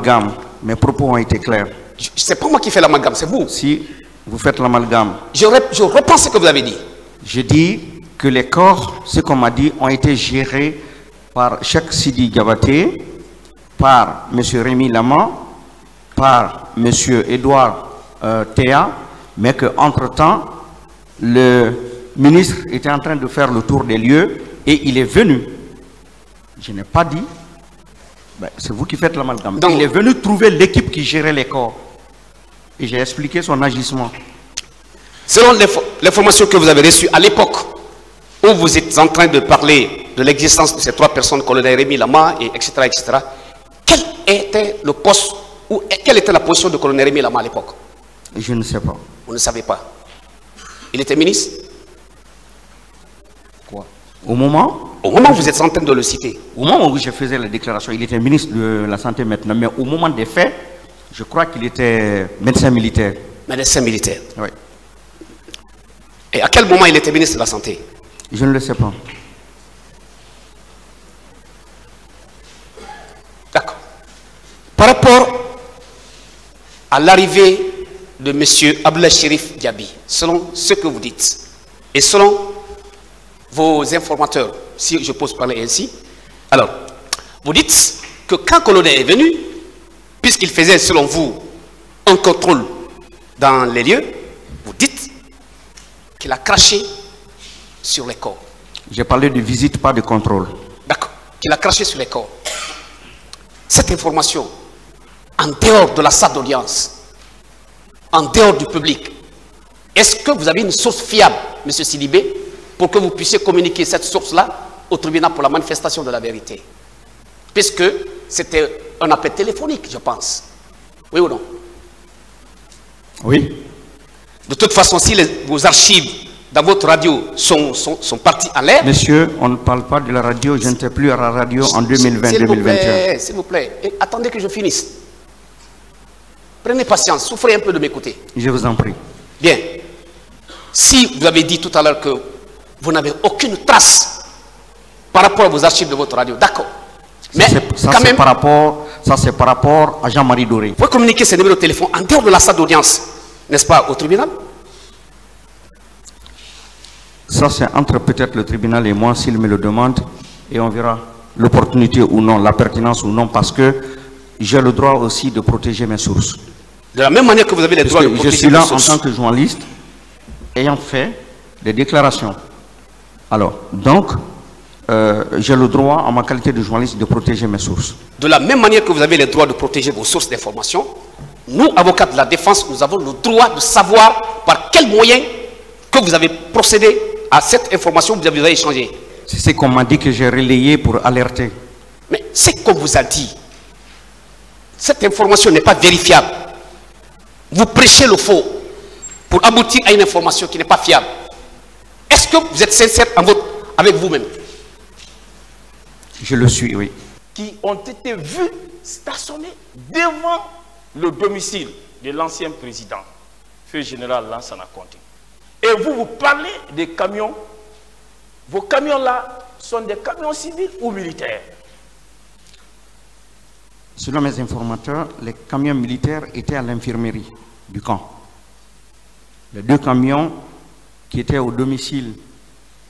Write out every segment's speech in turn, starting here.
l'amalgame. Mes propos ont été clairs. C'est pas moi qui fais l'amalgame, c'est vous. Si vous faites l'amalgame. Je reprends ce que vous avez dit. Je dis que les corps, ce qu'on m'a dit, ont été gérés par Cheikh Sidi Diabaté, par M. Rémi Lama, par M. Edouard Théa, mais qu'entre-temps, le ministre était en train de faire le tour des lieux et il est venu. Je n'ai pas dit, ben, c'est vous qui faites l'amalgame. Il est venu trouver l'équipe qui gérait les corps. Et j'ai expliqué son agissement. Selon l'information que vous avez reçue à l'époque où vous êtes en train de parler de l'existence de ces trois personnes, colonel Rémi Lama, et etc., etc., quel était le poste ou quelle était la position de colonel Rémi Lama à l'époque? Je ne sais pas. Vous ne savez pas. Il était ministre? Quoi? Au moment où vous êtes en train de le citer. Au moment où je faisais la déclaration, il était ministre de la Santé maintenant, mais au moment des faits, je crois qu'il était médecin militaire. Médecin militaire. Oui. Et à quel moment il était ministre de la Santé? Je ne le sais pas. D'accord. Par rapport à l'arrivée de M. Abdoulaye Chérif Diaby, selon ce que vous dites, et selon vos informateurs, si je pose parler ainsi, alors, vous dites que quand le colonel est venu, puisqu'il faisait, selon vous, un contrôle dans les lieux, vous dites qu'il a craché sur les corps. J'ai parlé de visite, pas de contrôle. D'accord. Qu'il a craché sur les corps. Cette information, en dehors de la salle d'audience, en dehors du public, est-ce que vous avez une source fiable, M. Sidibé, pour que vous puissiez communiquer cette source-là au tribunal pour la manifestation de la vérité? Puisque c'était un appel téléphonique, je pense. Oui ou non? Oui. De toute façon, si vos archives dans votre radio sont parties en l'air... Monsieur, on ne parle pas de la radio, je n'étais plus à la radio en 2020-2021. S'il vous plaît, et attendez que je finisse. Prenez patience, souffrez un peu de m'écouter. Je vous en prie. Bien. Si vous avez dit tout à l'heure que vous n'avez aucune trace par rapport à vos archives de votre radio, d'accord. Mais ça, c'est par rapport à Jean-Marie Doré. Vous pouvez communiquer ces numéros de téléphone en dehors de la salle d'audience, n'est-ce pas, au tribunal? Ça, c'est entre peut-être le tribunal et moi, s'il me le demande, et on verra l'opportunité ou non, la pertinence ou non, parce que j'ai le droit aussi de protéger mes sources. De la même manière que vous avez le droit de protéger vos sources. Je suis là en tant que journaliste, ayant fait des déclarations. Alors, donc, j'ai le droit, en ma qualité de journaliste, de protéger mes sources. De la même manière que vous avez le droit de protéger vos sources d'information, nous, avocats de la défense, nous avons le droit de savoir par quel moyen que vous avez procédé à cette information que vous avez échangée. C'est ce qu'on m'a dit que j'ai relayé pour alerter. Mais c'est qu'on vous a dit. Cette information n'est pas vérifiable. Vous prêchez le faux pour aboutir à une information qui n'est pas fiable. Est-ce que vous êtes sincère avec vous-même? Je le suis, oui. Qui ont été vus stationnés devant le domicile de l'ancien président, feu général Lansana Conté. Et vous parlez des camions. Vos camions-là sont des camions civils ou militaires? Selon mes informateurs, les camions militaires étaient à l'infirmerie du camp. Les deux camions qui étaient au domicile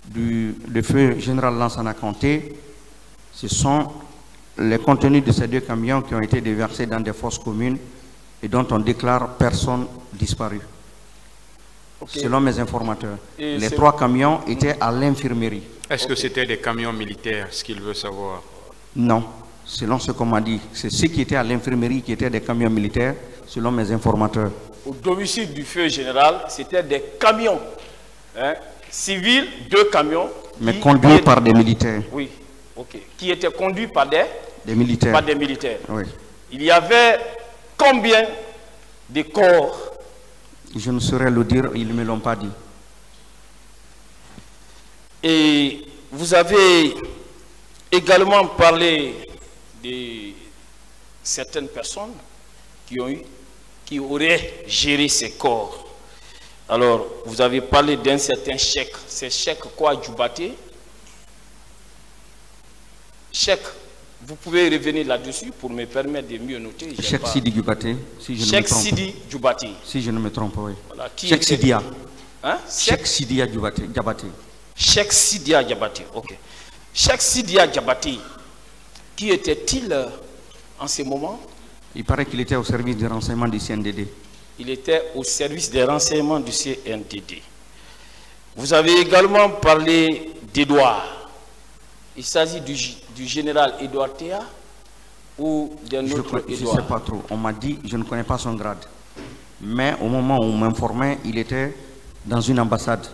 du feu général Lansana Conté, ce sont les contenus de ces deux camions qui ont été déversés dans des fosses communes et dont on déclare personne disparue. Okay. Selon mes informateurs, les trois camions étaient à l'infirmerie. Est-ce que c'était des camions militaires, ce qu'il veut savoir? Non, selon ce qu'on m'a dit. C'est ceux qui étaient à l'infirmerie qui étaient des camions militaires, selon mes informateurs. Au domicile du feu général, c'était des camions civils, deux camions. Mais conduits par des militaires. Oui, ok. Qui étaient conduits par des militaires. Par des militaires. Oui. Il y avait combien de corps? Je ne saurais le dire, ils ne me l'ont pas dit. Et vous avez également parlé de certaines personnes qui auraient géré ces corps. Alors, vous avez parlé d'un certain chèque. C'est chèque quoi, Djoubaté? Chèque Vous pouvez revenir là-dessus pour me permettre de mieux noter. Cheikh Sidi Djoubaté, si je ne me Cheikh trompe. Sidi Djoubaté. Si je ne me trompe, oui. Voilà, Cheikh Sidia. Hein? Cheikh Sidia Djoubaté. Cheikh Sidia Djabaté, ok. Cheikh Sidia Djabaté, qui était-il en ce moment? Il paraît qu'il était au service de renseignement du CNDD. Il était au service des renseignements du CNDD. Vous avez également parlé d'Edouard. Il s'agit du général Edouard Théa ou d'un autre Edouard? Je ne sais pas trop. On m'a dit, je ne connais pas son grade. Mais au moment où on m'informait, il était dans une ambassade